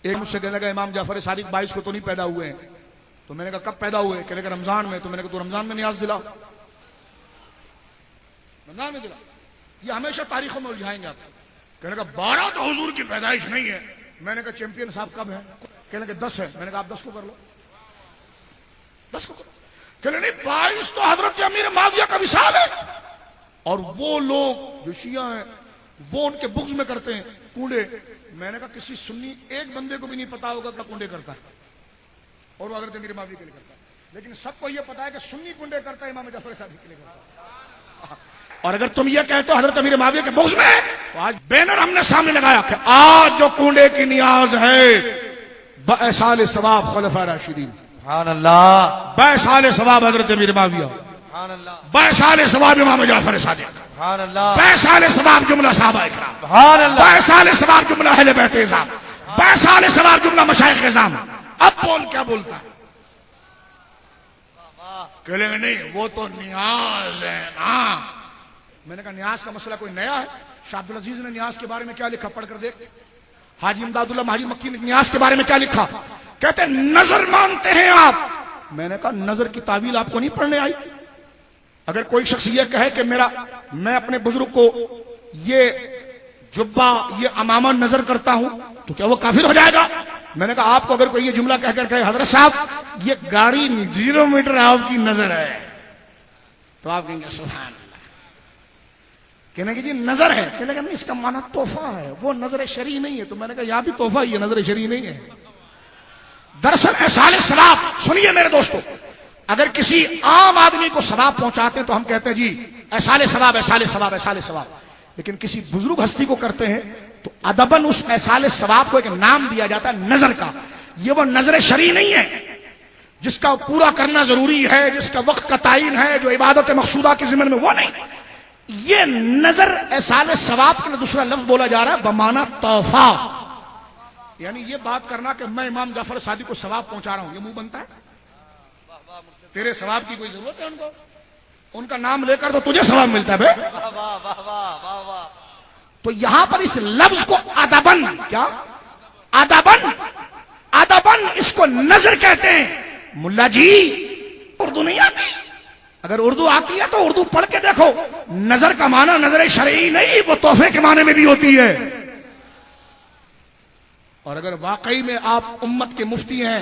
एक मुझसे कहने लगा इमाम जाफर सादिक 22 को तो नहीं पैदा हुए हैं। तो मैंने कहा कब पैदा हुए? कहने लगा रमजान में। तो मैंने कहा तो रमजान में नियाज दिलाओ, रमजान में दिलाओ। ये हमेशा तारीखों में उलझाएंगे आप। कहने लगा 12 तो हुजूर की पैदाइश नहीं है। मैंने कहा चैंपियन साहब कब है? कहने लगा 10 है। मैंने कहा आप 10 को कर लो, 10 को करो। कहने नहीं 22 तो हजरत अमीर माविया का विसाल है। और वो लोग जो शिया हैं वो उनके बुग्ज में करते हैं कूड़े। मैंने कहा किसी सुन्नी एक बंदे को भी नहीं पता होगा कि कुंडे करता है और वो हजरत अमीर माविया के लिए करता है, लेकिन सबको ये पता है कि सुन्नी कुंडे करता है इमाम जाफर सादिक के लिए करता है। और अगर तुम ये कहते हो हजरत अमीर माविया के बुग्ज में, तो आज बैनर हमने सामने लगाया कि आज जो कुंडे की नियाज है बसाल सवाब खुलफा राशिदीन, सुभान अल्लाह, बैसाल सवाब हजरत अमीर माविया, सुभान अल्लाह, बैसाल सवाब इमाम जाफर सादिक, सुभान अल्लाह, बैसाल सवाब जुमला साहबा इकराम, सुभान अल्लाह, बैसाल सवाब जुमला अहले बैत इज़ाम, बैसाल सवाब जुमला मशाइख इज़ाम। अब बोल क्या बोलता है? कहेंगे नहीं वो तो नियाज है ना। मैंने कहा नियाज का मसला कोई नया है? शाह अब्दुल अजीज ने नियाज के बारे में क्या लिखा पढ़ कर देख। हाजी इमदादुल्लाह महाजी मक्की ने नियाज के बारे में क्या लिखा? कहते नजर मानते हैं आप। मैंने कहा नजर की तावील आपको नहीं पढ़ने आई? अगर कोई शख्स ये कहे कि मैं अपने बुजुर्ग को ये जुब्बा ये अमामा नजर करता हूं तो क्या वो काफिर हो जाएगा? मैंने कहा आपको अगर कोई ये जुमला कहकर कहे हजरत साहब ये गाड़ी 0 मीटर आपकी नजर है, तो आप कहेंगे सुभान अल्लाह। कहने की जी नजर है, कहने लगा नहीं इसका माना तोहफा है, वो नजर शरी नहीं है। तो मैंने कहा यहां भी तोहफा ही है, नजर शरी नहीं है। दरअसल एहसाले सवाब, सुनिए मेरे दोस्तों, अगर किसी आम आदमी को सवाब पहुंचाते हैं तो हम कहते हैं जी एहसाले सवाब, एहसाले सवाब, एहसाले सवाब। लेकिन किसी बुजुर्ग हस्ती को करते हैं तो अदबन उस एहसाले सवाब को एक नाम दिया जाता है नजर का। ये वो नजर शरी नहीं है जिसका पूरा करना जरूरी है, जिसका वक्त का तायीन है, जो इबादत मकसूदा के जिम्मे में, वो नहीं। ये नजर एहसाले सवाब के लिए दूसरा लफ्ज बोला जा रहा है बमाना तोहफा। यानी ये बात करना कि मैं इमाम जाफर सादिक को सवाब पहुंचा रहा हूं, ये मुंह बनता है? तेरे सवाब की कोई जरूरत है उनको? उनका नाम लेकर तो तुझे सवाब मिलता है बे। तो यहां पर इस लफ्ज को अदबन, क्या अदबन, अदबन इसको नजर कहते हैं। मुल्ला जी उर्दू नहीं आती? अगर उर्दू आती है तो उर्दू पढ़ के देखो। नजर का माना नजर शरई नहीं, वो तोहफे के माने में भी होती है। और अगर वाकई में आप उम्मत के मुफ्ती हैं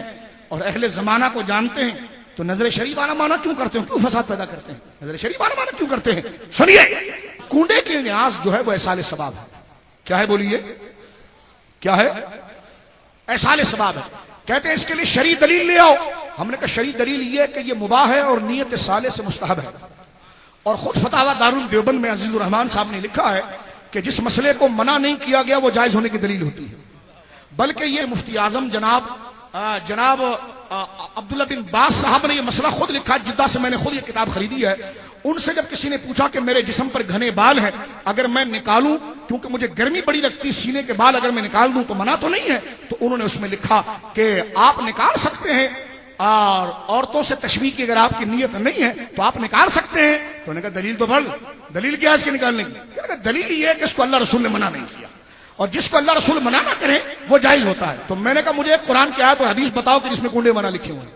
और अहले जमाना को जानते हैं तो नजर शरीफ वाला माना क्यों करते हो? क्यों फसाद पैदा करते हैं? नजर शरीफ वाला माना क्यों करते हैं? सुनिए, कूड़े की न्यास जो है वो एहसाले सवाब है। क्या है बोलिए, क्या है? एहसाले सवाब है। कहते हैं इसके लिए शरई दलील ले आओ। हमने कहा शरई दलील ये कि ये मुबाह है और नियत साले से मुस्तहब है। और खुद फतावा दारुल देवबंद में अजीजुर रहमान साहब ने लिखा है कि जिस मसले को मना नहीं किया गया वो जायज होने की दलील होती है। बल्कि ये मुफ्ती आजम जनाब अब्दुल्ला बिन बास साहब ने ये मसला खुद लिखा, जिद्दा से मैंने खुद ये किताब खरीदी है। उनसे जब किसी ने पूछा कि मेरे जिस्म पर घने बाल हैं, अगर मैं निकालूं क्योंकि मुझे गर्मी बड़ी लगती, सीने के बाल अगर मैं निकाल दूं तो मना तो नहीं है? तो उन्होंने उसमें लिखा कि आप निकाल सकते हैं और औरतों से तशबीह की अगर आपकी नीयत नहीं है तो आप निकाल सकते हैं। तो उन्होंने कहा दलील तो बढ़, दलील क्या है इसके निकालने की? दलील ये है कि इसको अल्लाह रसूल ने मना नहीं किया और जिसको अल्लाह रसूल मना ना करे वो जायज होता है। तो मैंने कहा मुझे कुरान की आयत और हदीस बताओ कि जिसमें कुंडे मना लिखे हुए हैं।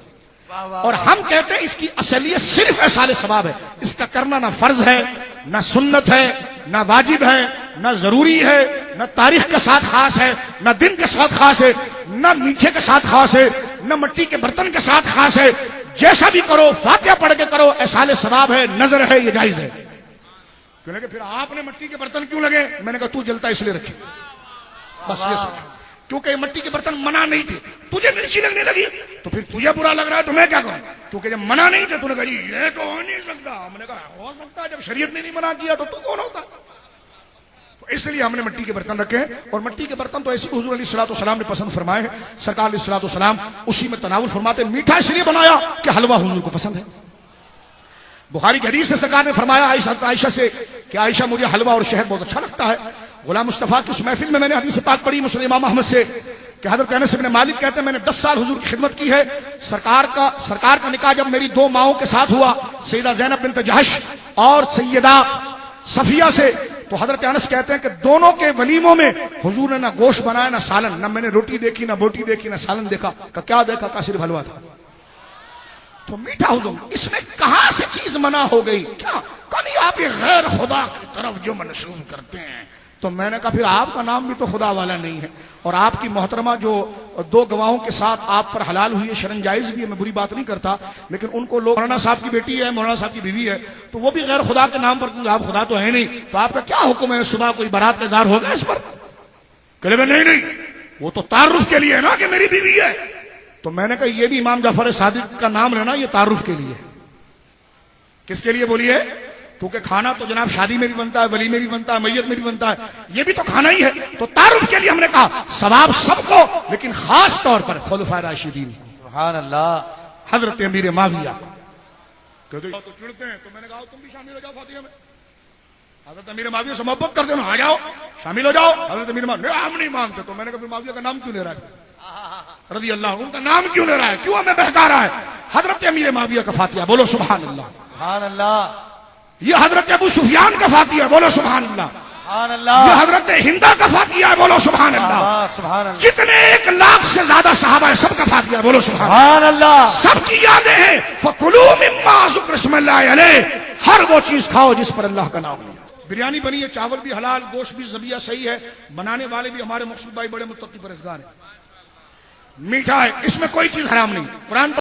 और हम कहते हैं इसकी असलियत सिर्फ एहसाले सवाब है। इसका करना ना फर्ज है, ना सुन्नत है, ना वाजिब है, ना जरूरी है, ना तारीख के साथ खास है, ना दिन के साथ खास है, ना मीठे के साथ खास है, ना मिट्टी के बर्तन के साथ खास है। जैसा भी करो, फातिहा पढ़ के करो, एहसाले सवाब है, नजर है, ये जायज है। क्यों लगे फिर आपने मिट्टी के बर्तन क्यों लगे? मैंने कहा तू जलता इसलिए रखे, बस ये सोच। क्योंकि मिट्टी के बर्तन मना नहीं थे, तुझे मिर्ची लगने लगी तो फिर तुझे बुरा लग रहा है तो मैं क्या करूं? क्योंकि जब मना नहीं थे तूने कहा जी ये तो हो नहीं सकता। हमने कहा हो सकता है, जब शरीयत ने नहीं मना किया तो तू कौन होता? तो इसलिए हमने मिट्टी के बर्तन रखे। और मिट्टी के बर्तन तो ऐसे हुजूर अलैहिस्सलाम ने पसंद फरमाए हैं। सरकार अलैहिस्सलाम उसी में तनावुल फरमाते। मीठा इसलिए बनाया कि हलवा हुजूर को पसंद है। बुखारी की हदीस से सरकार ने फरमाया आयशा से कि आयशा मुझे हलवा और शहद बहुत अच्छा लगता है। गुलाम मुस्तफा की उस महफिल में मैंने हदीस पाक पढ़ी मुस्लिम इमाम अहमद से कि हजरत अनस इब्न मालिक कहते हैं मैंने 10 साल हुजूर की खिदमत की है। सरकार का निकाह जब मेरी 2 माओं के साथ हुआ, सैयदा ज़ैनब बिन्त जहश और सैयदा सफिया से, तो हजरत अनस कहते हैं कि दोनों के वलीमों में हुजूर ने ना गोश्त बनाया ना सालन, ना मैंने रोटी देखी ना बोटी देखी ना सालन देखा। का क्या देखा? का सिर्फ हलवा था। तो मीठा हुजूर, इसमें कहां से चीज मना हो गई? क्या कभी आप ये गैर खुदा की तरफ जो मनसूब करते हैं? तो मैंने कहा फिर आपका नाम भी तो खुदा वाला नहीं है, और आपकी मोहतरमा जो दो गवाहों के साथ आप पर हलाल हुई है, शरन जायज भी है, मैं बुरी बात नहीं करता, लेकिन उनको लोग मौलाना साहब की बेटी है, मौलाना साहब की बीवी है, तो वो भी गैर खुदा के नाम पर, क्योंकि आप खुदा तो है नहीं, तो आपका क्या हुक्म है? सुबह कोई बारात का इज़हार होगा इस पर? कहेगा नहीं नहीं, वो तो तारुफ के लिए है ना कि मेरी बीवी है। तो मैंने कहा ये भी इमाम जाफर सादिक का नाम लेना ये तारुफ के लिए। किसके लिए बोलिए? क्योंकि खाना तो जनाब शादी में भी बनता है, वली में भी बनता है, मैयत में भी बनता है, ये भी तो खाना ही है। तो तारुफ के लिए हमने कहा सवाब सबको, लेकिन खास तौर पर खुलफाए राशिदीन, सुभान अल्लाह। हजरत अमीर माविया कहते तो चिढ़ते हैं, तो मैंने कहा तुम भी शामिल हो जाओ फातिहा में। हजरत अमीर माविया से मोहब्बत करते हो, आ जाओ शामिल हो जाओ। हजरत अमीर माविया हम नहीं मानते। तो मैंने कहा माविया का नाम क्यों ले रहा है? रज़ी अल्लाह, उनका नाम क्यों ले रहा है? क्यों हमें बहका रहा है? हजरत अमीर माविया का फातिहा, बोलो सुभान अल्लाह। सुभान अल्लाह। ये हजरत अबू सुफियान का फातिहा, बोलो सुभान अल्लाह। सुभान अल्लाह। ये हजरत हिंदा का फातिहा है, बोलो सुभान अल्लाह। सुभान अल्लाह। जितने 1 लाख से ज्यादा सहाबा है सबका फातिहा, बोलो सुभान सुभान अल्लाह। सबकी यादें हैं। फकुलू मिम्मा ज़ुक्र इस्मिल्लाहि अलैह, हर वो चीज खाओ जिस पर अल्लाह का नाम लिया। बिरयानी बनी है, चावल भी हलाल, गोश्त भी ज़बिया सही है, बनाने वाले भी हमारे मकसूद भाई बड़े मुत्तकी परहेज़गार हैं। मीठा है, इसमें कोई चीज हराम नहीं। कुरान